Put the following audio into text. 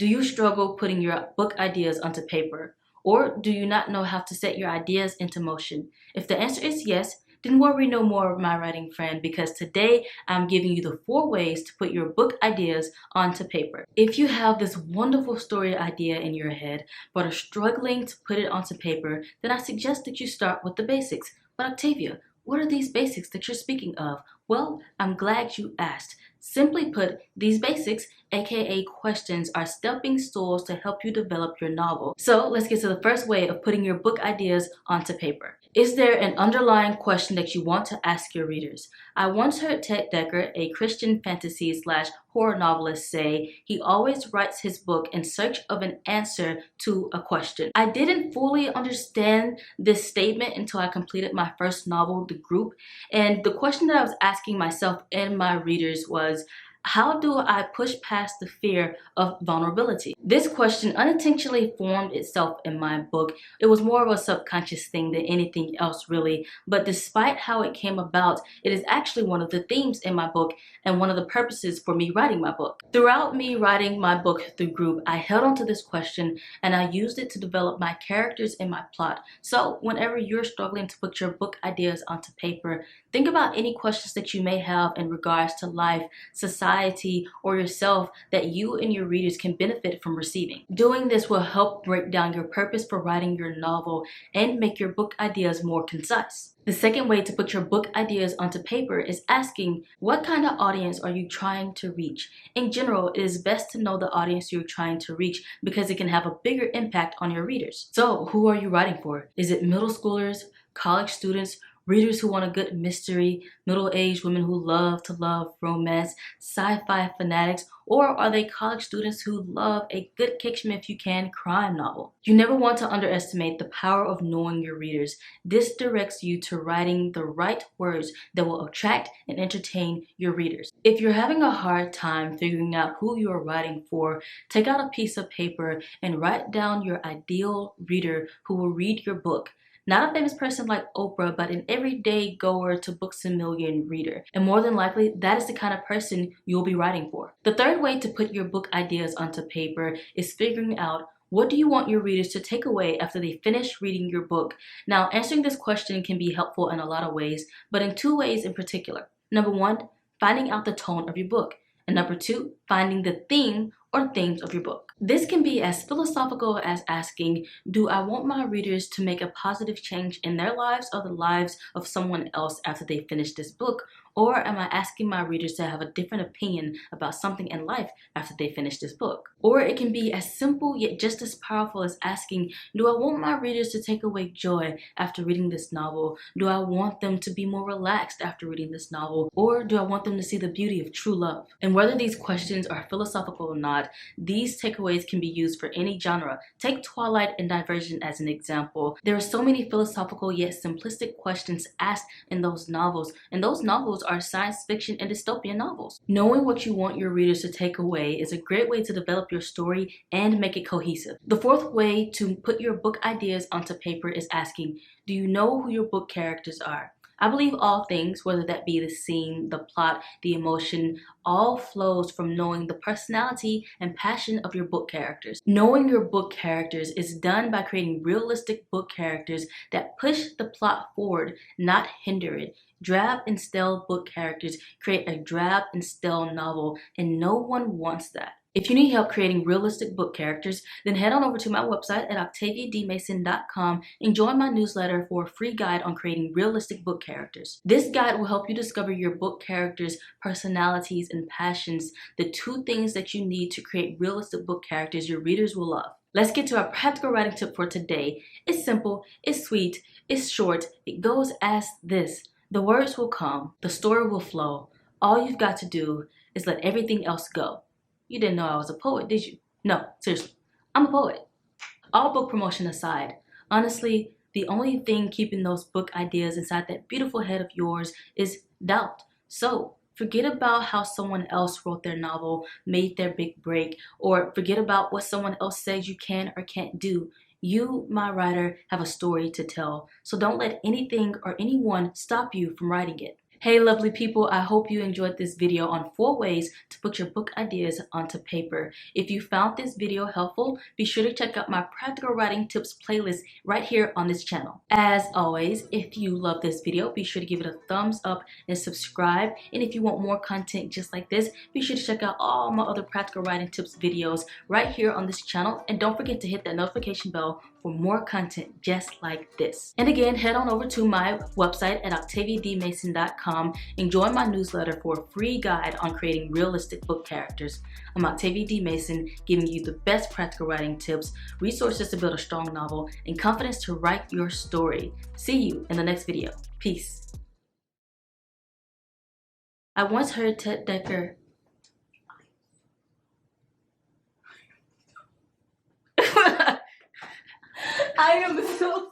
Do you struggle putting your book ideas onto paper? Or do you not know how to set your ideas into motion? If the answer is yes, then worry no more, my writing friend, because today I'm giving you the 4 ways to put your book ideas onto paper. If you have this wonderful story idea in your head, but are struggling to put it onto paper, then I suggest that you start with the basics. But Octavia, what are these basics that you're speaking of? Well, I'm glad you asked. Simply put, these basics, aka questions, are stepping stools to help you develop your novel. So let's get to the first way of putting your book ideas onto paper. Is there an underlying question that you want to ask your readers? I once heard Ted Dekker, a Christian fantasy / horror novelist, say he always writes his book in search of an answer to a question. I didn't fully understand this statement until I completed my first novel, The Group, and the question that I was asking myself and my readers was, how do I push past the fear of vulnerability? This question unintentionally formed itself in my book. It was more of a subconscious thing than anything else really, but despite how it came about, it is actually one of the themes in my book and one of the purposes for me writing my book. Throughout me writing my book, The Group, I held on to this question and I used it to develop my characters and my plot. So whenever you're struggling to put your book ideas onto paper, think about any questions that you may have in regards to life, society, or yourself that you and your readers can benefit from receiving. Doing this will help break down your purpose for writing your novel and make your book ideas more concise. The second way to put your book ideas onto paper is asking, what kind of audience are you trying to reach? In general, it is best to know the audience you're trying to reach because it can have a bigger impact on your readers. So, who are you writing for? Is it middle schoolers, college students, readers who want a good mystery, middle-aged women who love romance, sci-fi fanatics, or are they college students who love a good catch-me-if-you-can crime novel? You never want to underestimate the power of knowing your readers. This directs you to writing the right words that will attract and entertain your readers. If you're having a hard time figuring out who you are writing for, take out a piece of paper and write down your ideal reader who will read your book. Not a famous person like Oprah, but an everyday goer to Books A Million reader. And more than likely, that is the kind of person you'll be writing for. The third way to put your book ideas onto paper is figuring out, what do you want your readers to take away after they finish reading your book? Now, answering this question can be helpful in a lot of ways, but in 2 ways in particular. Number 1, finding out the tone of your book. And number 2, finding the theme or themes of your book. This can be as philosophical as asking, do I want my readers to make a positive change in their lives or the lives of someone else after they finish this book? Or am I asking my readers to have a different opinion about something in life after they finish this book? Or it can be as simple yet just as powerful as asking, do I want my readers to take away joy after reading this novel? Do I want them to be more relaxed after reading this novel? Or do I want them to see the beauty of true love? And whether these questions are philosophical or not, these takeaways can be used for any genre. Take Twilight and Divergent as an example. There are so many philosophical yet simplistic questions asked in those novels, and those novels are science fiction and dystopian novels. Knowing what you want your readers to take away is a great way to develop your story and make it cohesive. The 4th way to put your book ideas onto paper is asking, do you know who your book characters are? I believe all things, whether that be the scene, the plot, the emotion, all flows from knowing the personality and passion of your book characters. Knowing your book characters is done by creating realistic book characters that push the plot forward, not hinder it. Drab and stale book characters create a drab and stale novel, and no one wants that. If you need help creating realistic book characters, then head on over to my website at octaviadmason.com and join my newsletter for a free guide on creating realistic book characters. This guide will help you discover your book characters' personalities and passions, the 2 things that you need to create realistic book characters your readers will love. Let's get to our practical writing tip for today. It's simple, it's sweet, it's short. It goes as this. The words will come, the story will flow. All you've got to do is let everything else go. You didn't know I was a poet, did you? No, seriously, I'm a poet. All book promotion aside, honestly, the only thing keeping those book ideas inside that beautiful head of yours is doubt. So forget about how someone else wrote their novel, made their big break, or forget about what someone else says you can or can't do. You, my writer, have a story to tell, so don't let anything or anyone stop you from writing it. Hey lovely people, I hope you enjoyed this video on 4 ways to put your book ideas onto paper. If you found this video helpful, be sure to check out my practical writing tips playlist right here on this channel. As always, if you love this video, be sure to give it a thumbs up and subscribe. And if you want more content just like this, be sure to check out all my other practical writing tips videos right here on this channel. And don't forget to hit that notification bell for more content just like this. And again, head on over to my website at octaviadmason.com and join my newsletter for a free guide on creating realistic book characters. I'm Octavia D. Mason, giving you the best practical writing tips, resources to build a strong novel, and confidence to write your story. See you in the next video. Peace. I once heard Ted Dekker. I am so